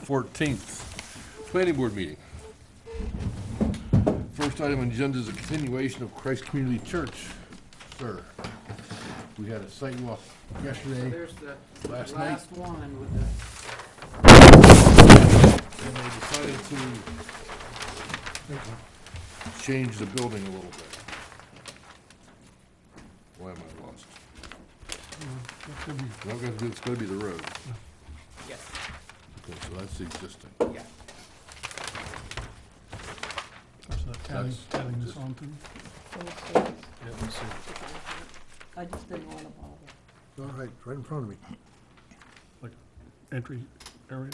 14th, planning board meeting. First item on the agenda is a continuation of Christ Community Church. Sir, we had a site walk yesterday, There's the last night, last one with the, and they decided to change the building a little bit. Why am I lost? It's gonna be the road. yes, Okay, so that's the existing. yeah. So adding this just- on to, I just didn't want to bother. All right, right in front of me. like, entry area,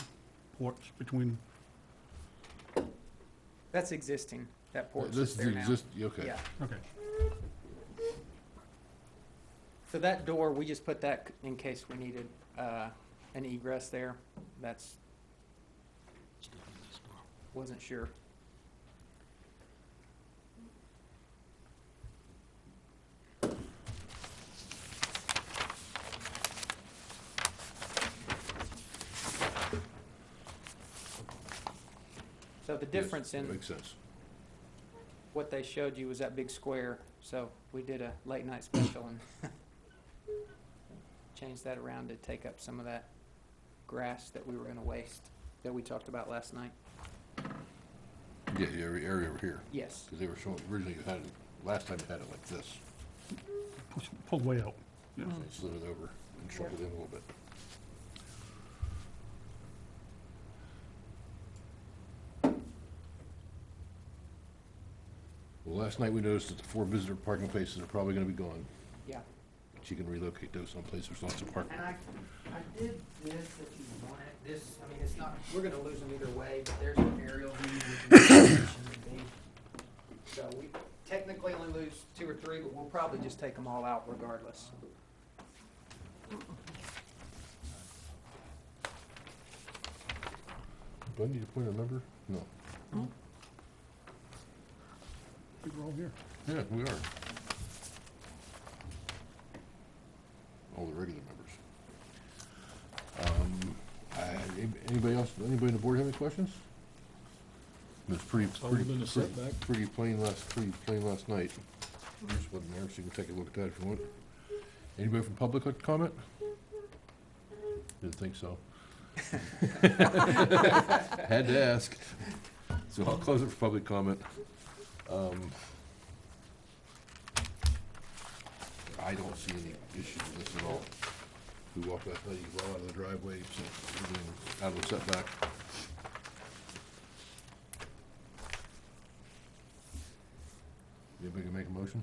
porch between, That's existing, that porch This is is there the now. okay. Yeah, okay. so that door, we just put that in case we needed, an egress there. That's, wasn't sure. So the difference in Makes sense. what they showed you was that big square, so we did a late night special and changed that around to take up some of that grass that we were gonna waste, that we talked about last night. Yeah, the area over here, Yes, because they were showing, originally you had it, last time you had it like this. Pulled way out. So they slid it over and shrunk it in a little bit. Well, last night we noticed that the 4 visitor parking places are probably gonna be gone. yeah. But you can relocate those someplace there's lots of parking. And I did this if you want it, this, I mean, it's not, we're gonna lose them either way, but there's an aerial view. With the location would be. So we technically only lose 2 or 3, but we'll probably just take them all out regardless. Do I need to point a number? No. I think we're all here. Yeah, we are. All the regular members. Anybody else, anybody on the board have any questions? It was pretty plain last night. Just wasn't there, so you can take a look at that if you want. Anybody from public like to comment? Didn't think so. Had to ask. So I'll close it for public comment. I don't see any issues with this at all. We walked that lady well out of the driveway, so everything out of the setback. Anybody can make a motion?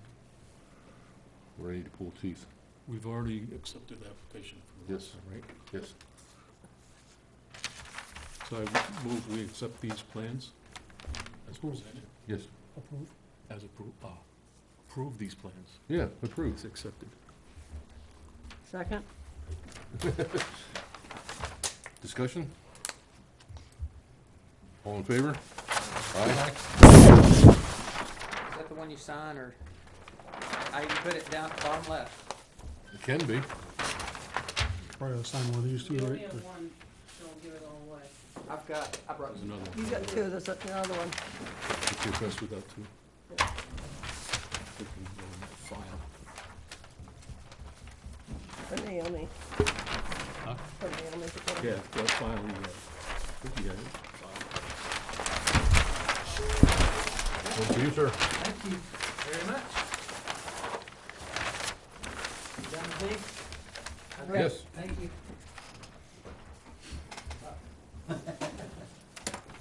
Or I need to pull teeth? We've already accepted the application for this, Yes. right? Yes. So I move we accept these plans as presented, Yes. Approved. as approve these plans. Yeah, approved. It's accepted. Second? Discussion? All in favor? Aye. Is that the one you sign, or I can put it down at the bottom left? It can be. Probably ought to sign one of these two, You only right? have one, don't give it all away. I brought There's another one. You got two, there's another one. If you're impressed with that too. We can go in that file. For Naomi. Huh? For Naomi to get. Yeah, that file, I think you got it. One for you, sir. Thank you very much. Done with these? Okay, Yes. Thank you.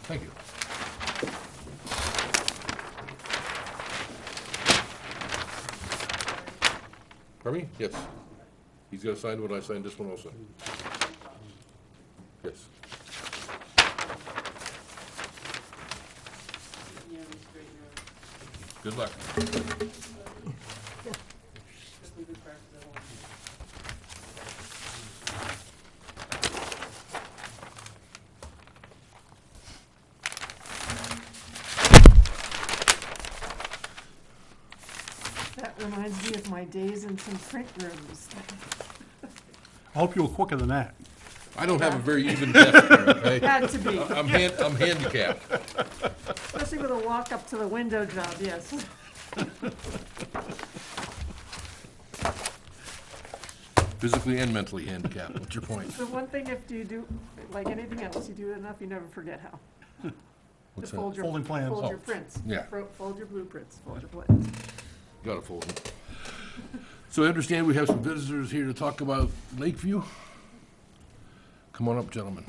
Thank you. Pardon me? Yes. He's got to sign what I signed this one also. Yes. Yeah, we straighten out. Good luck. Just leave it back to the one. That reminds me of my days in some print rooms. I hope you were quicker than that. I don't have a very even desk here, okay? Had to be, I'm handicapped. especially with a walk up to the window job, yes. Physically and mentally handicapped. What's your point? The one thing, if you do, like anything else, you do it enough, you never forget how. What's To that? fold your, Folding plans. fold your Oh, prints. yeah. Fold your blueprints, fold your plans. Gotta fold it. So I understand we have some visitors here to talk about Lakeview. Come on up, gentlemen.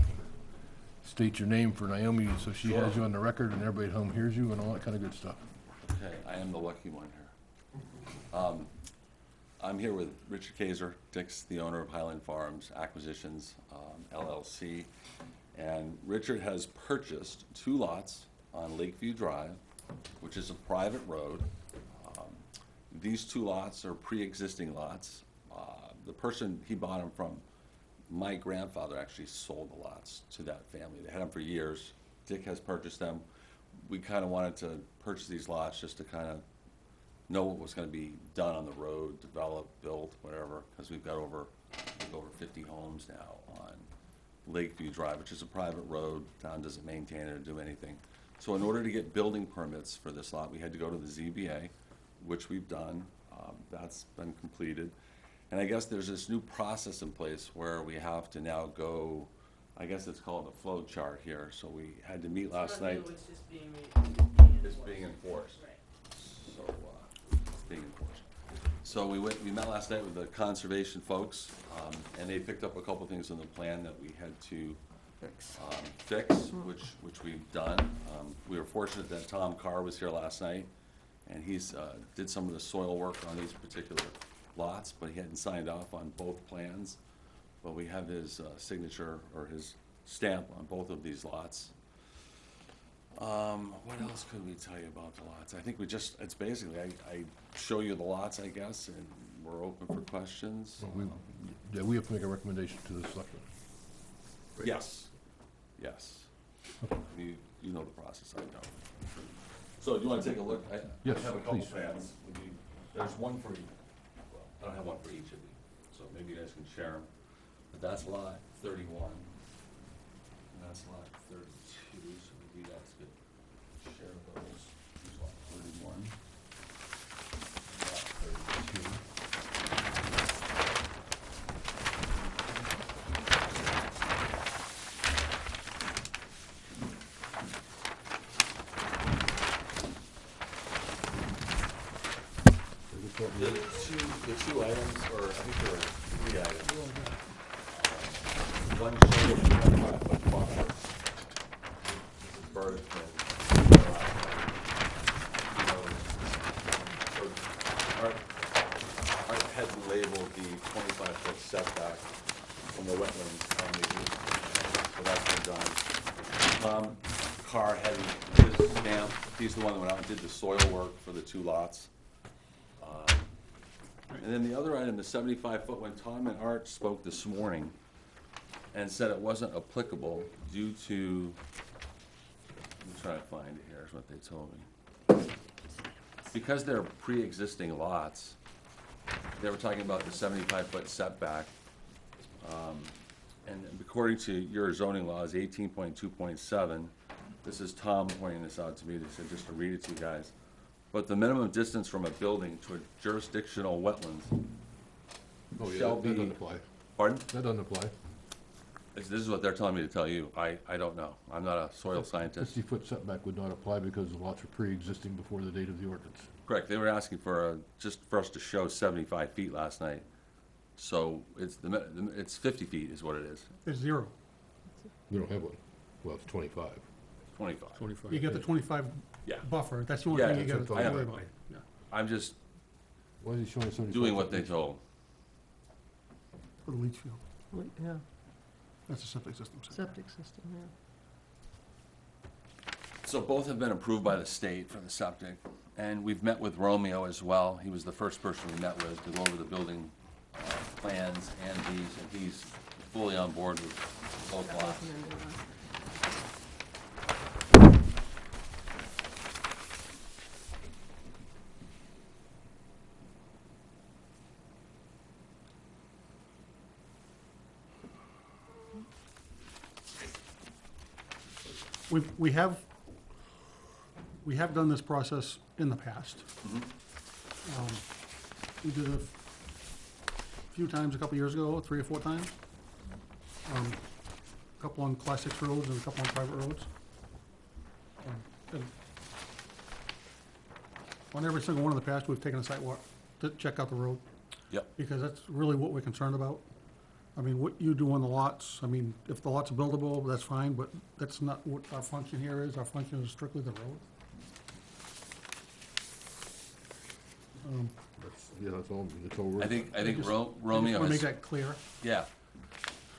State your name for Naomi, so she has you on the record and everybody at home hears you and all that kind of good stuff. Okay, I am the lucky one here. I'm here with Richard Kaiser, Dick's the owner of Highland Farms Acquisitions, LLC. And Richard has purchased 2 lots on Lakeview Drive, which is a private road. These 2 lots are pre-existing lots. The person he bought them from, my grandfather actually sold the lots to that family. They had them for years. Dick has purchased them. We kind of wanted to purchase these lots just to kind of know what was going to be done on the road, developed, built, whatever, because we've got over 50 homes now on Lakeview Drive, which is a private road. Town doesn't maintain it or do anything. So in order to get building permits for this lot, we had to go to the ZBA, which we've done. That's been completed. And I guess there's this new process in place where we have to now go, I guess it's called a flow chart here. So we had to meet last night. It's just being It's being enforced. Right. So, it's being enforced. So we met last night with the conservation folks, and they picked up a couple things on the plan that we had to fix, which we've done. We were fortunate that Tom Carr was here last night, and he's did some of the soil work on these particular lots, but he hadn't signed off on both plans. But we have his signature or his stamp on both of these lots. What else could we tell you about the lots? I think it's basically, I show you the lots, I guess, and we're open for questions. Yeah, we have to make a recommendation to the selectmen. Yes, yes. You know the process, I don't. So do you want to take a look? Yes, I have a couple please. plans. There's one for each, well, I don't have one for each of you, so maybe you guys can share them. But that's lot 31, and that's lot 32, so maybe that's good. Share those. Here's lot 31. Lot 32. The two items, or I think there are 3 items. One showed a 25-foot buffer. This is Art had labeled the 25-foot setback from the wetlands on the east, so that's been done. Carr had his stamp, he's the one that went out and did the soil work for the 2 lots. And then the other item, the 75-foot, when Tom and Art spoke this morning and said it wasn't applicable due to, I'm trying to find it here, is what they told me. Because they're pre-existing lots, they were talking about the 75-foot setback. And according to your zoning laws, 18.2.7, this is Tom pointing this out to me, they said just to read it to you guys. But the minimum distance from a building to a jurisdictional wetlands Oh, yeah, shall that be. doesn't apply. Pardon? That doesn't apply. This is what they're telling me to tell you. I don't know. I'm not a soil scientist. 50-foot setback would not apply because the lots are pre-existing before the date of the ordinance. Correct. They were asking for just for us to show 75 feet last night. So it's 50 feet is what it is. It's 0. We don't have one. Well, it's 25. 25. 25. You get the 25 Yeah. buffer, that's the only Yeah, thing you that's gotta what I worry have. about. Yeah. I'm just Why is he showing 75? doing what they told. For the leach field, Yeah, that's a septic system. so- septic system, yeah. So both have been approved by the state for the septic. And we've met with Romeo as well. He was the first person we met with to go over the building plans and these, and he's fully on board with both lots. Recommended, we have done this process in the past. We did it a few times, a couple years ago, 3 or 4 times. A couple on Class 6 roads and a couple on private roads. And on every single one in the past, we've taken a site walk to check out the road, Yep. because that's really what we're concerned about. I mean, what you do on the lots, I mean, if the lot's buildable, that's fine, but that's not what our function here is. Our function is strictly the road. That's all, that's all we're. I think I just Romeo want to make has, that clear. yeah,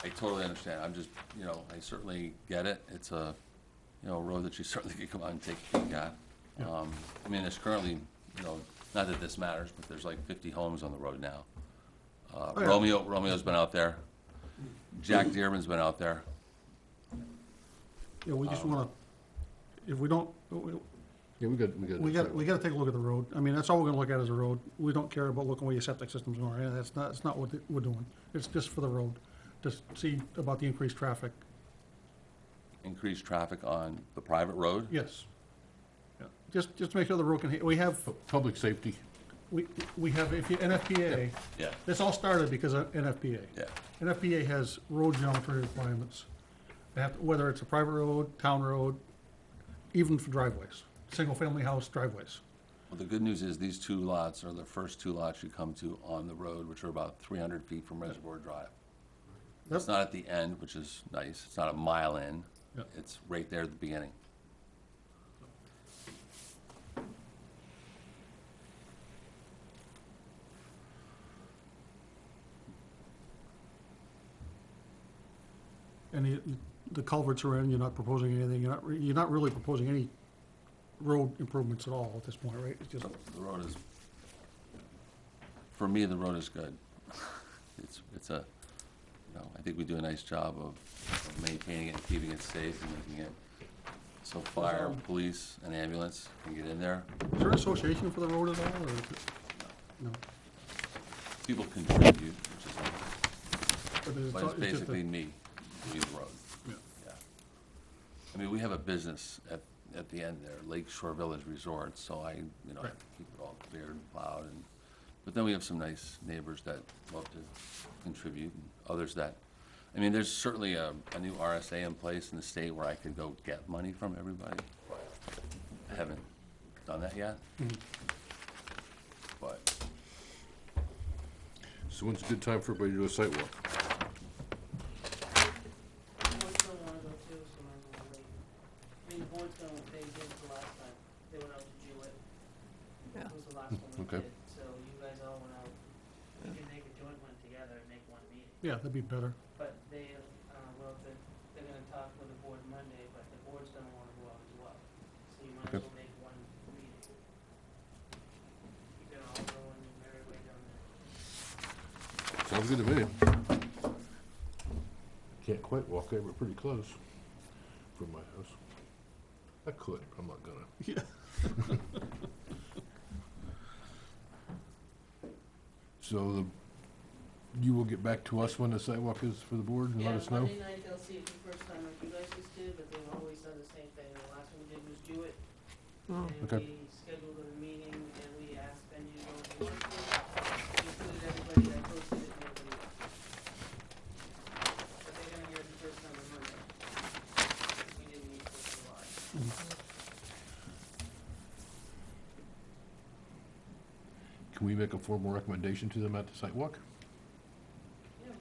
I totally understand. I'm just, I certainly get it. It's a, road that you certainly could come out and take a peek at. Yeah. I mean, there's currently, not that this matters, but there's like 50 homes on the road now. Oh, yeah. Romeo's been out there. Jack Dearman's been out there. Yeah, we just want to, if we don't, Yeah, we got. we got to take a look at the road. I mean, that's all we're going to look at is the road. We don't care about looking where your septic system's going. Yeah, that's not what we're doing. It's just for the road, to see about the increased traffic. Increased traffic on the private road. Yes. Yeah. Just to make sure the road can, we have, Public safety. we have, if you, NFPA, Yeah, this all started because of NFPA. yeah. NFPA has road geometry requirements. They have, whether it's a private road, town road, even for driveways, single-family house driveways. Well, the good news is these 2 lots are the first 2 lots you come to on the road, which are about 300 feet from Reservoir Drive. It's Yep. not at the end, which is nice. It's not a mile in. Yep. It's right there at the beginning. And the culverts are in, you're not proposing anything, you're not really proposing any road improvements at all at this point, right? It's just, The road is, for me, the road is good. It's a, I think we do a nice job of maintaining it and keeping it safe and making it so fire, police, and ambulance can get in there. is there an association for the road at all, or? No. People contribute, which is nice. But But it's just a- basically me doing the road. Yeah. Yeah. I mean, we have a business at the end there, Lake Shore Village Resort, so I Right. keep it all cleared and plowed, and, but then we have some nice neighbors that love to contribute, and others that, I mean, there's certainly a new RSA in place in the state where I could go get money from everybody. I haven't done that yet. Mhm. But, So when's a good time for everybody to do a site walk? The board's gonna wanna go too, so might as well wait. I mean, the board's gonna, they did it the last time, they went out to Jewett. Yeah. It was the last one we Okay. did, so you guys all went out, we can make a joint one together and make one meeting. Yeah, that'd be better. But they, they're gonna talk with the board Monday, but the board's gonna wanna go out as well, so you might as Okay. well make one meeting. You can all go and merry way down there. Sounds good to me. Can't quite walk there, but pretty close from my house. I could, I'm not gonna. Yeah. So you will get back to us when the sidewalk is for the board and let us know? Yeah, Monday night they'll see it the first time like you guys just did, but they've always done the same thing. The last one we did was Jewett. Oh. And Okay. we scheduled a meeting and we asked Benji to go if he wants to. We included everybody that posted it and nobody else. But they're gonna hear it the first time on Monday. We didn't meet till July. Can we make a formal recommendation to them at the sidewalk? Yeah,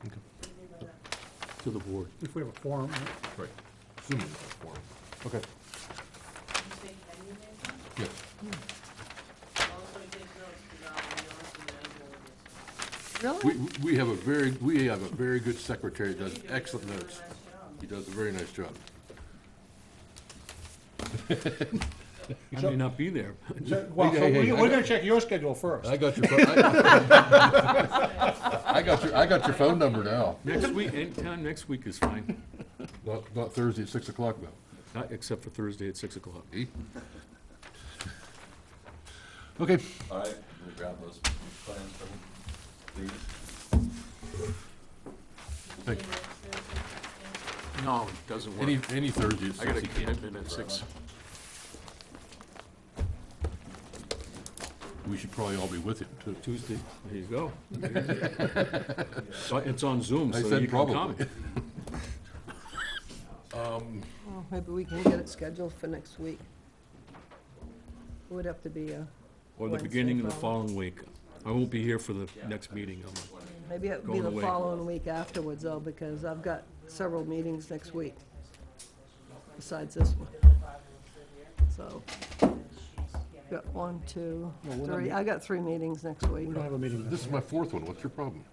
Okay. what do you mean by that? To the board. If we have a forum, right? Right. Assuming it's a forum. Okay. You say Kenny made that? Yes. Also, he takes notes, cause I'll be honest with you, I know this. Really? We have a very good secretary that does excellent notes. He does a very nice job. I may not be there. Well, so hey, we're gonna check your schedule first. I got your, I got your phone number now. Next week, anytime next week is fine, Not Thursday at 6 o'clock though. not except for Thursday at 6 o'clock. Eh? Okay, all right, we'll grab those plans from you, please. thank you. No, it doesn't work. Any Thursday at I got a 6. commitment at 6. We should probably all be with him, too. Tuesday, there you go. So it's on Zoom, I so said you can come. probably. Well, maybe we can get it scheduled for next week. It would have to be a, Or the Wednesday, beginning of the probably. following week. I won't be here for the next meeting. maybe it would be Going the away. following week afterwards, though, because I've got several meetings next week, besides this one. So, got 1, 2, Well, we're not 3, meet- I got 3 meetings next week. We don't have a meeting This this is my 4th one, what's your problem?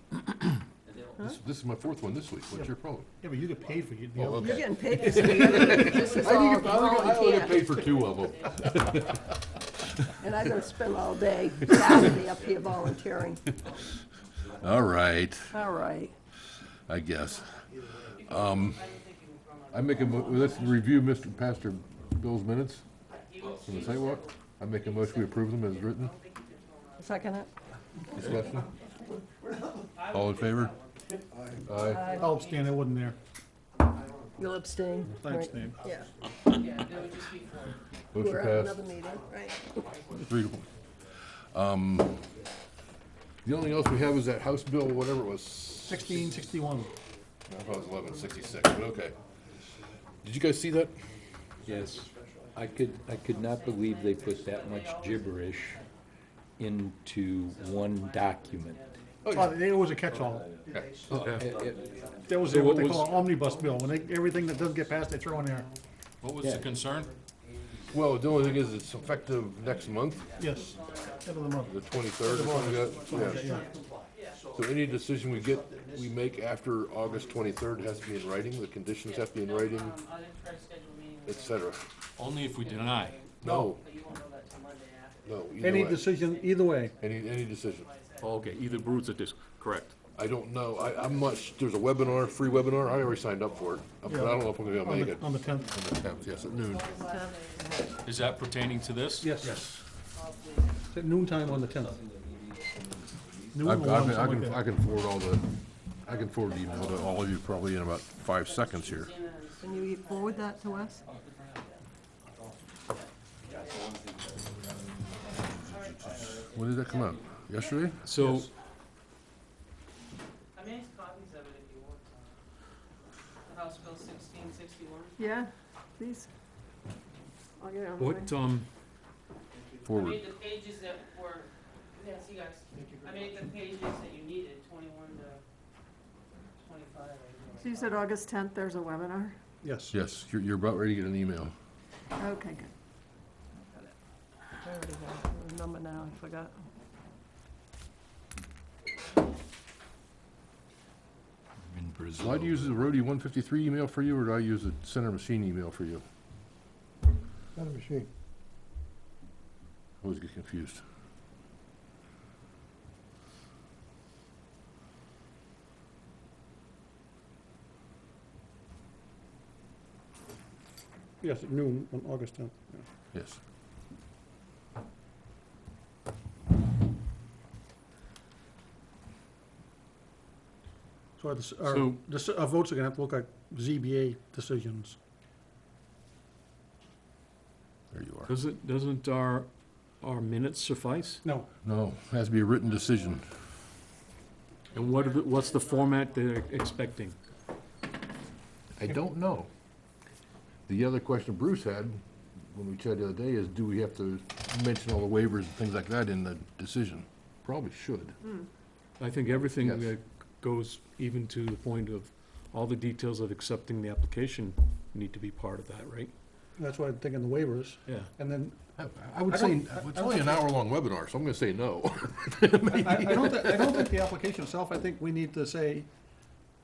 This is my 4th one this week, what's your problem? Yeah, but you get paid for it. Oh, okay. You're getting paid this week. This is all I only volunteer. get paid for 2 of them. And I'm gonna spend all day Saturday up here volunteering. All right, All right. I guess. I make let's review Mr. Pastor Bill's minutes from the sidewalk. I make a motion we approve them as written. Second it? Discussion? All in favor? Aye. I'll abstain, I wasn't there. You'll abstain? I right? abstain. Yeah. Yeah, there would just be 4. Motion We're at passed. another meeting, right? 3 to 1. The only thing else we have is that House Bill, whatever it was. 1661. I thought it was 1166, but okay. Did you guys see that? Yes, I could not believe they put that much gibberish into one document. Oh, it was a catch-all. That was So what what they was- call an omnibus bill. When they, everything that doesn't get passed, they throw in there. What was Yeah. the concern? Well, the only thing is it's effective next month, Yes, end of the month. the 23rd or something like that. Yeah. So any decision we make after August 23rd has to be in writing, the conditions have to be in writing, I didn't try to schedule a meeting, et cetera. Only if we deny. No, but you won't know that till Monday after. no, either Any way. decision, either way. Any decision. Oh, okay, either Bruce or this, correct. I don't know, I'm not, there's a webinar, free webinar, I already signed up for it, but I don't know if I'm gonna be able to make it. On the 10th. On the 10th, yes, at noon. Is that pertaining to this? Yes. It's at noon time on the 10th. Noon I or 1, can, something like that. I can forward the email to all of you probably in about 5 seconds here. Can you forward that to us? When did that come out? Yesterday? So, I made copies of it if you want. The House Bill 1661. Yeah, please. I'll get it on the way. what, I Forward. made the pages that were, yeah, see guys, I made the pages that you needed, 21 to 25. So you said August 10th, there's a webinar? Yes. Yes, you're about ready to get an email. Okay, good. I already have the number now, I forgot. In Brazil. Do I use the Rhodey 153 email for you, or do I use the Center Machine email for you? Not a machine. I always get confused. Yes, at noon on August 10th. yeah. Yes. So So- our votes are gonna have to look like ZBA decisions. There you are. doesn't our minutes suffice? No, No, it has to be a written decision. And what's the format they're expecting? I don't know. The other question Bruce had, when we chatted the other day, is do we have to mention all the waivers and things like that in the decision? Probably should. I think everything Yes. that goes even to the point of all the details of accepting the application need to be part of that, right? that's why I'm thinking the waivers. Yeah. And then, I would I say, don't- it's only an hour-long webinar, so I'm gonna say no. I don't think the application itself, I think we need to say,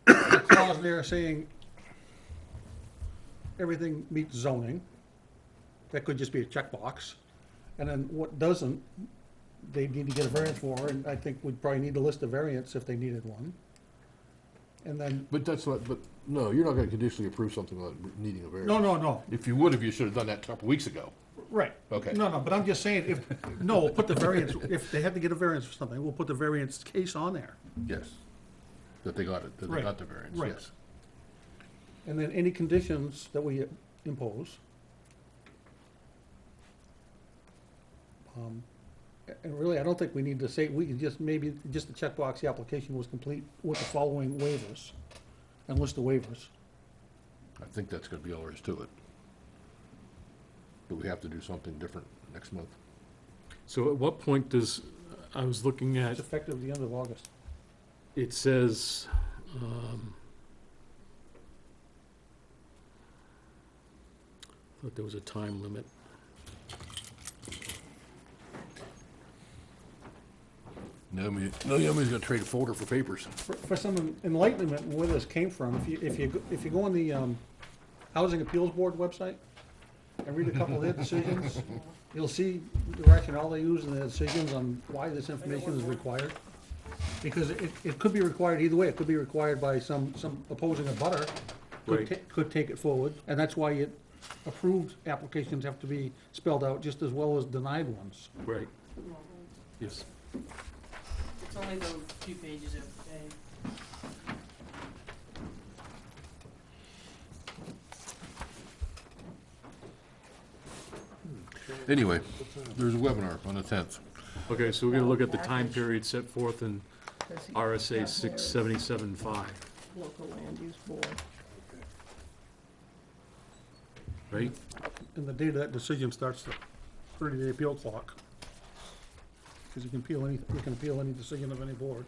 a clause there saying everything meets zoning. That could just be a checkbox. And then what doesn't, they need to get a variance for, and I think we'd probably need to list a variance if they needed one. And then, But that's what, but, no, you're not gonna conditionally approve something without needing a variance. no, If you would have, you should have done that a couple weeks ago. right. Okay. No, but I'm just saying, we'll put the variance, if they had to get a variance for something, we'll put the variance case on there. Yes. That they got it, that they Right, got the variance, right. yes. And then any conditions that we impose. And really, I don't think we need to say, we can just, maybe, just the checkbox, the application was complete with the following waivers, and list the waivers. I think that's gonna be all there is to it. But we have to do something different next month. So at what point does, I was looking It's at, effective the end of August. it says, thought there was a time limit. Naomi's gonna trade a folder for papers. For some enlightenment where this came from, if you go on the Housing Appeals Board website and read a couple of their decisions, you'll see the rationale they use in their decisions on why this information is required. Because it could be required either way. It could be required by some opposing abutter, Right. could take it forward, and that's why approved applications have to be spelled out just as well as denied ones. Right. Yes. It's only those few pages every day. Anyway, there's a webinar on the 10th. Okay, so we're gonna look at the time period set forth in Does he- RSA 677-5, Local land use board. right? And the date of that decision starts the 30-day appeal clock. Because you can appeal any decision of any board.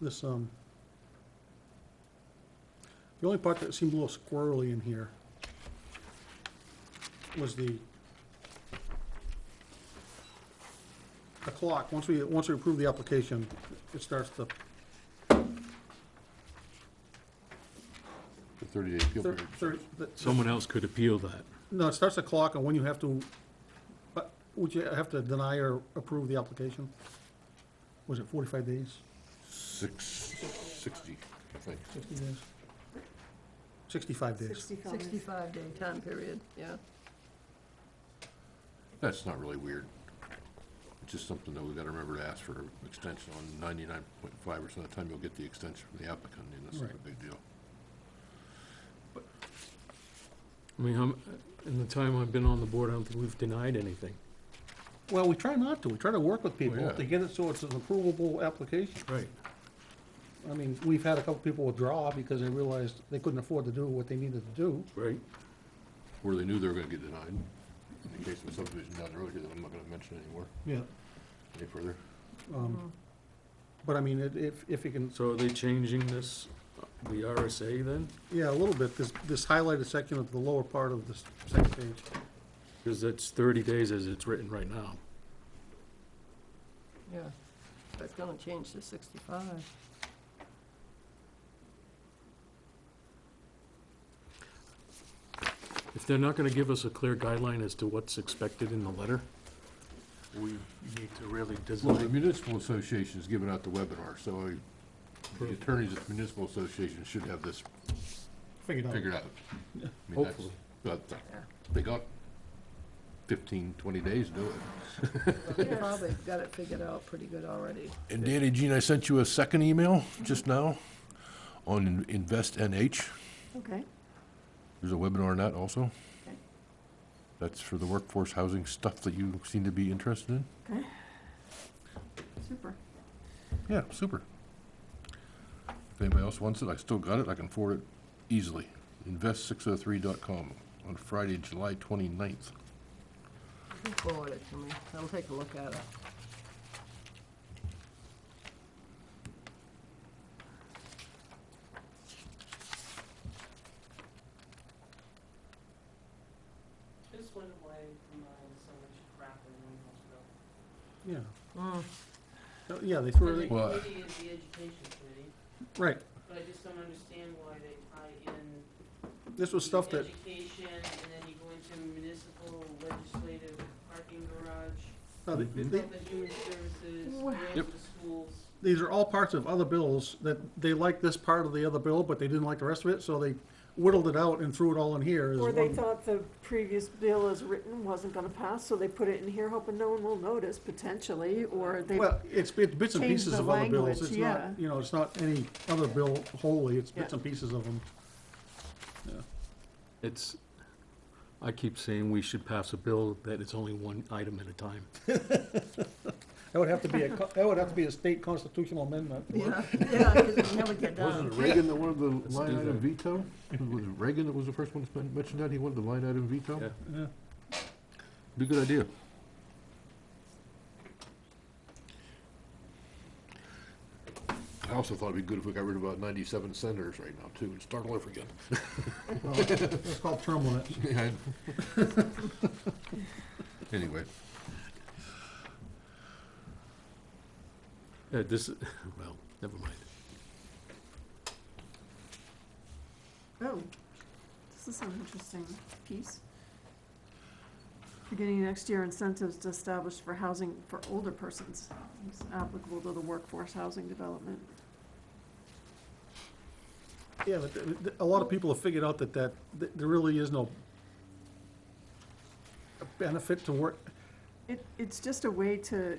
This, the only part that seemed a little squirrely in here was the clock. Once we approve the application, it starts the The 30-day appeal period. Someone else could appeal that. No, it starts the clock on when you have to, would you have to deny or approve the application? Was it 45 days? 60, I think. 60 days? 65 days. 65-day time period, yeah. That's not really weird. It's just something that we've got to remember to ask for an extension on 99.5% of the time you'll get the extension from the applicant, and that's not a Right. big deal. I mean, in the time I've been on the board, I don't think we've denied anything. Well, we try not to. We try to work with people yeah. to get it so it's an approvable application. Right. I mean, we've had a couple people withdraw because they realized they couldn't afford to do what they needed to do. Right. Where they knew they were going to get denied. In the case of a subdivision down the road here that I'm not going to mention anymore, Yeah. any further. But I mean, if you can, So are they changing this, the RSA then? yeah, a little bit, this highlighted section of the lower part of this second page. Because it's 30 days as it's written right now. Yeah, that's gonna change to 65. If they're not gonna give us a clear guideline as to what's expected in the letter, we need to really Well, the design. municipal association is giving out the webinar, so the attorneys at the municipal association should have this figured out. I mean, that's- Hopefully. But they got 15, 20 days to do it. They probably got it figured out pretty good already. And Danny Jean, I sent you a second email just now on Invest NH. Okay. There's a webinar on that also. Okay. That's for the workforce housing stuff that you seem to be interested in. Okay. Super. Yeah, super. If anybody else wants it, I still got it. I can forward it easily. Invest603.com on Friday, July 29th. You can forward it to me, I'll take a look at it. Just wonder why I'm buying so much crap in one house Yeah. Mm. Yeah, they threw And the it, Well- committee is the education committee, right. but I just don't understand why they tie in This was stuff that, education, and then you go into municipal, legislative, parking garage, no, health and human services, Wow. grants Yep. to schools. these are all parts of other bills that they liked this part of the other bill, but they didn't like the rest of it, so they whittled it out and threw it all in here as Or they one. thought the previous bill as written wasn't gonna pass, so they put it in here hoping no one will notice potentially, or they, Well, it's bits and changed pieces the of other bills. language, It's not, yeah. you know, it's not any other bill wholly, it's bits Yeah. and pieces of them. It's, I keep saying we should pass a bill that is only one item at a time. That would have to be that would have to be a state constitutional amendment. Yeah, yeah, because it never get Wasn't done. it Reagan that wanted the Let's line do item that. veto? Was it Reagan that was the first one to mention that? He wanted the line item veto? Yeah. Yeah. Be a good idea. I also thought it'd be good if we got rid of about 97 senators right now, too, and start all over again. Well, it's called term limits. Yeah. Anyway, This, well, never mind. oh, this is an interesting piece. Beginning next year, incentives to establish for housing for older persons. It's applicable to the workforce housing development. Yeah, but a lot of people have figured out that there really is no benefit to work. It's just a way to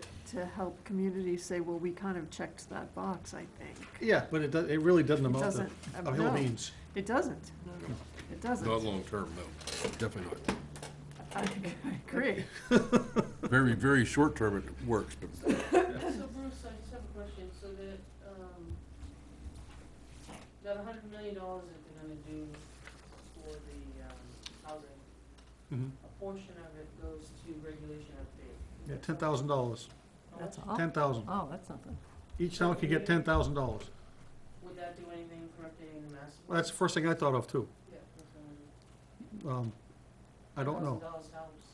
help communities say, well, we kind of checked that box, I think. Yeah, but it really doesn't It amount to doesn't, a hill of no, beans. it doesn't. It doesn't. not long-term, no, definitely not. I agree. Very, very short-term it works, but So Bruce, I just have a question, so that $100 million that they're gonna do for the, housing, Mhm. a portion of it goes to regulation update. Yeah, $10,000, That's all? 10,000. Oh, that's something. Each town could get $10,000. Would that do anything for updating the master? Well, that's the first thing I thought of too. Yeah, that's what I don't know. $1,000 helps.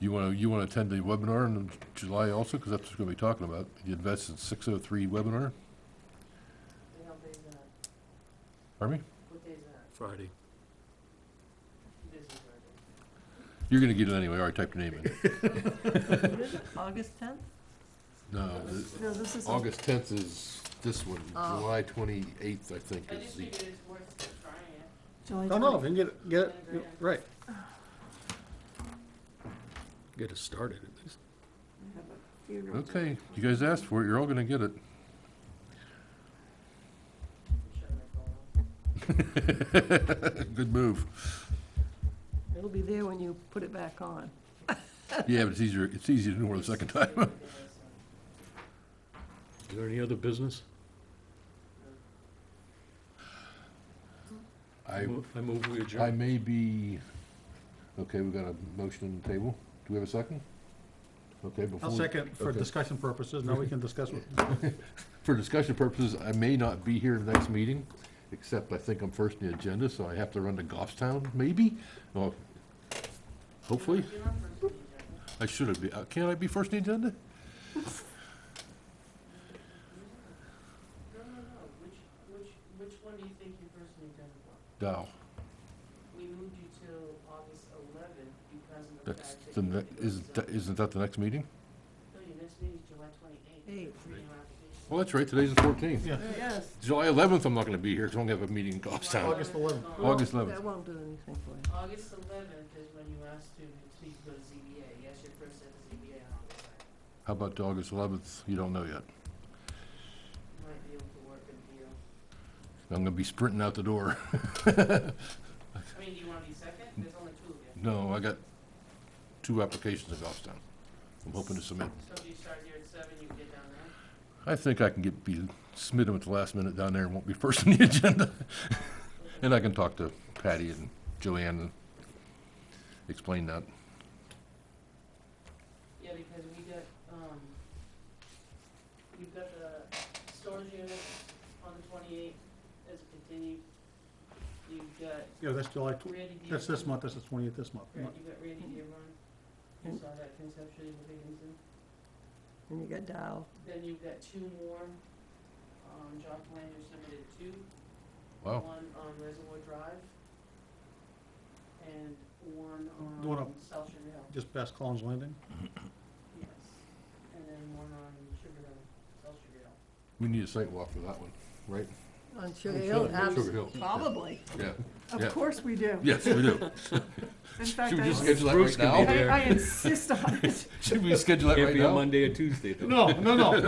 you wanna attend the webinar in July also, because that's what we're gonna be talking about, the Invest in 603 webinar, The hell day is that? pardon me? What day is that? Friday. Busy Friday. You're gonna get it anyway, I already typed your name in. What is it, August 10th? No, No, this is. August 10th is this one, Oh. July 28th, I think, I is just the, figured it's worth trying it. July No, no, 20. if you can get it, right. Get us started at least. I have a funeral. okay, you guys asked for it, you're all gonna get it. I'm shutting my phone off. Good move. It'll be there when you put it back on. Yeah, but it's easier to ignore the second time. Is there any other business? I move we I adjourn. may be, okay, we got a motion on the table. Do we have a second? Okay, before. I'll second for okay. discussion purposes. Now we can discuss what, For discussion purposes, I may not be here the next meeting, except I think I'm first in the agenda, so I have to run to Goffstown, maybe? Well, hopefully. You're not first on the agenda. I should be. Can't I be first in the agenda? No. Which one do you think you're first on the agenda for? No. We moved you till August 11th because of the That's fact the, that you isn't that the next meeting? No, your next meeting is July 28th. Eighth. For your application. Well, that's right, today's the 14th. yeah, Yes. July 11th, I'm not gonna be here, because I'm gonna have a meeting in Goffstown. August 11th. August Well, 11th. That won't do anything for you. August 11th is when you asked to speak to the ZBA. Yes, you're first at the ZBA on August 2nd. How about August 11th? You don't know yet. You might be able to work a deal. I'm gonna be sprinting out the door. I mean, do you want to be second? There's only two of you. No, I got 2 applications in Goffstown. I'm hoping to submit. So if you start here at 7, you can get down there? I think I can submit them at the last minute down there and won't be first on the agenda. And I can talk to Patty and Joanne and explain that. Yeah, because you've got the storage unit on the 28th as continued. You've got yeah, that's July, Randy Dearborn. that's this month, that's the 20th this month. Right, you've got Randy Dearborn. You And- saw that conceptually with Higginson. And you got Dow. Then you've got two more, job plans you submitted two. Wow. One on Reservoir Drive and one The one on up- South Sugar Hill. Just past Collins Landing. Yes. And then one on Sugar Hill, South Sugar Hill. We need a site walk for that one, right? On Sugar Hill, Sugar Hill. Probably. Yeah. Of Yeah. course we do. Yes, we do. In fact, Should we just I, schedule that Bruce right can be now? there. I insist on it. Should we schedule that Can't right be a now? Monday or Tuesday, though. No. yeah, not a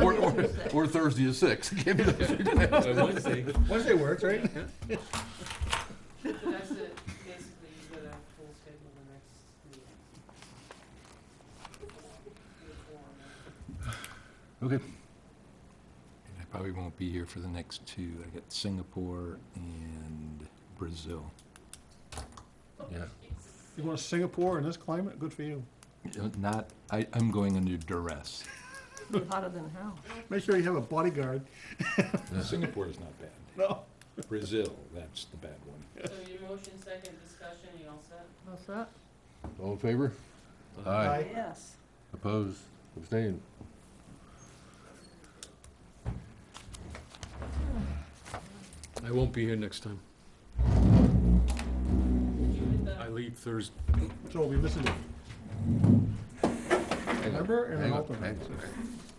Or, Monday or Tuesday. or Thursday at 6. Can't be those two days. By Wednesday. Wednesday works, right? So that's it, basically, you've got a full schedule the next meeting. Okay. I probably won't be here for the next two. I got Singapore and Brazil. Yeah. You want Singapore in this climate? Good for you. I'm going under duress. Hotter than hell. Make sure you have a bodyguard. Singapore is not bad. No. Brazil, that's the bad one. So your motion, second discussion, you all set? What's that? All in favor? Aye. Yes. Opposed? Abstained? I won't be here next time. Did you hit the? I leave Thursday. So we'll be missing Hang on. Member and an Hang on. alternate. Hang on.